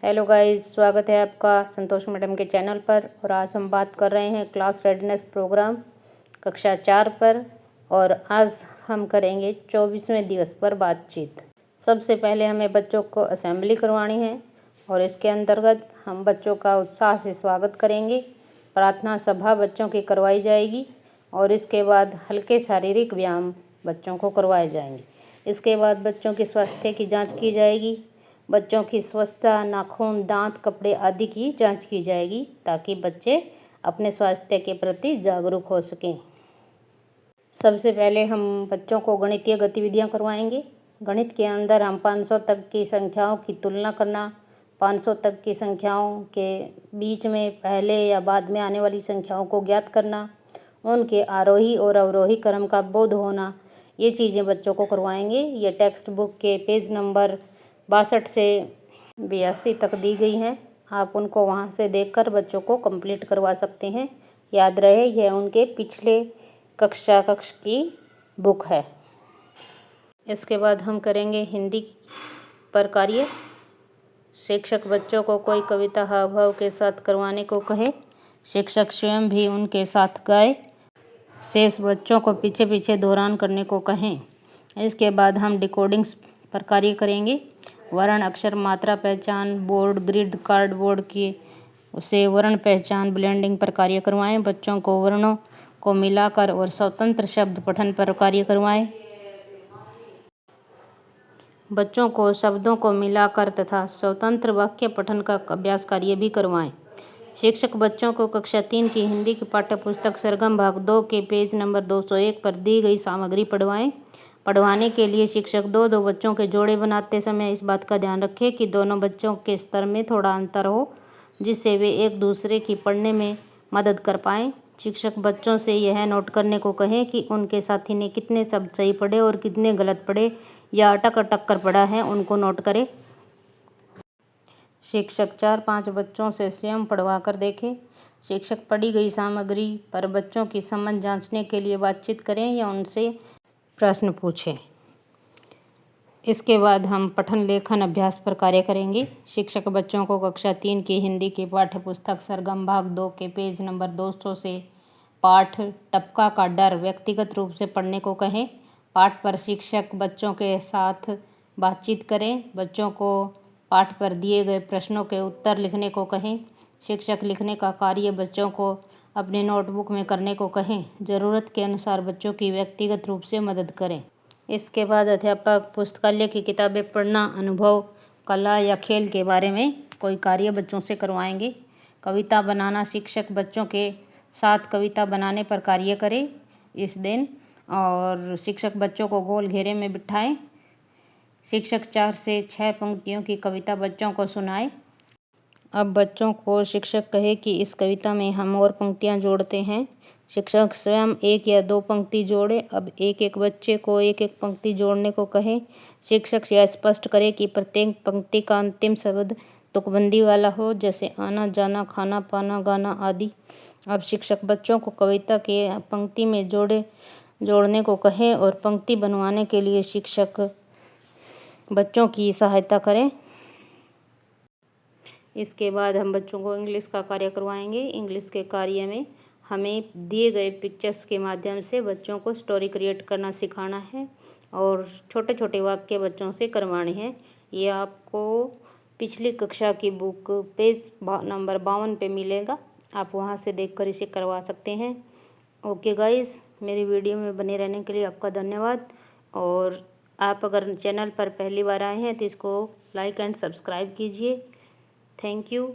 Hello guys, स्वागत है आपका संतोष मैडम के चैनल पर। और आज हम बात कर रहे हैं क्लास रेडनेस प्रोग्राम कक्षा 4 पर। और आज हम करेंगे 24वें दिवस पर बातचीत। सबसे पहले हमें बच्चों को असेंबली करवानी है और इसके अंतर्गत हम बच्चों का उत्साह से स्वागत करेंगे। प्रार्थना सभा बच्चों की करवाई जाएगी और इसके बाद हल्के शारीरिक व्यायाम बच्चों को करवाए जाएंगे। इसके बाद बच्चों की स्वास्थ्य की जांच की जाएगी। बच्चों की स्वच्छता, नाखून, दांत, कपड़े आदि की जांच की जाएगी ताकि बच्चे अपने स्वास्थ्य के प्रति जागरूक हो सकें। सबसे पहले हम बच्चों को गणितीय गतिविधियां करवाएंगे। गणित के अंदर हम 500 तक की संख्याओं की तुलना करना, 500 तक की संख्याओं के बीच में पहले या बाद में आने वाली संख्याओं को ज्ञात करना, उनके आरोही और अवरोही क्रम का बोध होना, ये चीज़ें बच्चों को करवाएंगे। ये टेक्स्ट बुक के पेज नंबर 62 से 82 तक दी गई हैं। आप उनको वहां से देखकर बच्चों को कंप्लीट करवा सकते हैं। याद रहे, यह उनके पिछले कक्ष की बुक है। इसके बाद हम करेंगे हिंदी पर कार्य। शिक्षक बच्चों को कोई कविता हाव भाव के साथ करवाने को कहे। शिक्षक स्वयं भी उनके साथ गाए। शेष बच्चों को पीछे पीछे दोहरान करने को कहें। इसके बाद हम डिकोडिंग्स पर कार्य करेंगे। वर्ण, अक्षर, मात्रा पहचान, बोर्ड, ग्रिड, कार्डबोर्ड की उसे वर्ण पहचान, ब्लेंडिंग पर कार्य करवाएं। बच्चों को वर्णों को मिलाकर और स्वतंत्र शब्द पठन पर कार्य करवाएं। बच्चों को शब्दों को मिलाकर तथा स्वतंत्र वाक्य पठन का अभ्यास कार्य भी करवाएं। शिक्षक बच्चों को कक्षा 3 की हिंदी की पाठ्यपुस्तक सरगम भाग 2 के पेज नंबर 201 पर दी गई सामग्री पढ़वाएं। पढ़वाने के लिए शिक्षक दो बच्चों के जोड़े बनाते समय इस बात का ध्यान रखें कि दोनों बच्चों के स्तर में थोड़ा अंतर हो, जिससे वे एक दूसरे की पढ़ने में मदद कर पाएं। शिक्षक बच्चों से यह नोट करने को कहें कि उनके साथी ने कितने शब्द सही पढ़े और कितने गलत पढ़े या अटक अटक कर पढ़ा है, उनको नोट करें। शिक्षक 4-5 बच्चों से स्वयं पढ़वा कर देखें। शिक्षक पढ़ी गई सामग्री पर बच्चों की समझ जांचने के लिए बातचीत करें या उनसे प्रश्न पूछें। इसके बाद हम पठन लेखन अभ्यास पर कार्य करेंगे। शिक्षक बच्चों को कक्षा 3 की हिंदी की पाठ्यपुस्तक सरगम भाग 2 के पेज नंबर 200 से पाठ टपका का डर व्यक्तिगत रूप से पढ़ने को कहें। पाठ पर शिक्षक बच्चों के साथ बातचीत करें। बच्चों को पाठ पर दिए गए प्रश्नों के उत्तर लिखने को कहें। शिक्षक लिखने का कार्य बच्चों को अपने नोटबुक में करने को कहें। ज़रूरत के अनुसार बच्चों की व्यक्तिगत रूप से मदद करें। इसके बाद अध्यापक पुस्तकालय की किताबें पढ़ना, अनुभव, कला या खेल के बारे में कोई कार्य बच्चों से करवाएंगे। कविता बनाना, शिक्षक बच्चों के साथ कविता बनाने पर कार्य करें इस दिन। और शिक्षक बच्चों को गोल घेरे में बिठाएं। शिक्षक 4 से 6 पंक्तियों की कविता बच्चों को सुनाए। अब बच्चों को शिक्षक कहे कि इस कविता में हम और पंक्तियां जोड़ते हैं। शिक्षक स्वयं 1 या 2 पंक्ति जोड़े। अब एक एक बच्चे को एक एक पंक्ति जोड़ने को कहें। शिक्षक यह स्पष्ट करे कि प्रत्येक पंक्ति का अंतिम शब्द तुकबंदी वाला हो, जैसे आना, जाना, खाना, पाना, गाना आदि। अब शिक्षक बच्चों को कविता के पंक्ति में जोड़ने को कहें और पंक्ति बनवाने के लिए शिक्षक बच्चों की सहायता करें। इसके बाद हम बच्चों को इंग्लिश का कार्य करवाएंगे। इंग्लिश के कार्य में हमें दिए गए पिक्चर्स के माध्यम से बच्चों को स्टोरी क्रिएट करना सिखाना है और छोटे छोटे वाक्य बच्चों से करवाने हैं। ये आपको पिछली कक्षा की बुक पेज नंबर 52 पे मिलेगा। आप वहां से देखकर इसे करवा सकते हैं। ओके गाइस, मेरी वीडियो में बने रहने के लिए आपका धन्यवाद। और आप अगर चैनल पर पहली बार आए हैं तो इसको लाइक एंड सब्सक्राइब कीजिए। Thank you.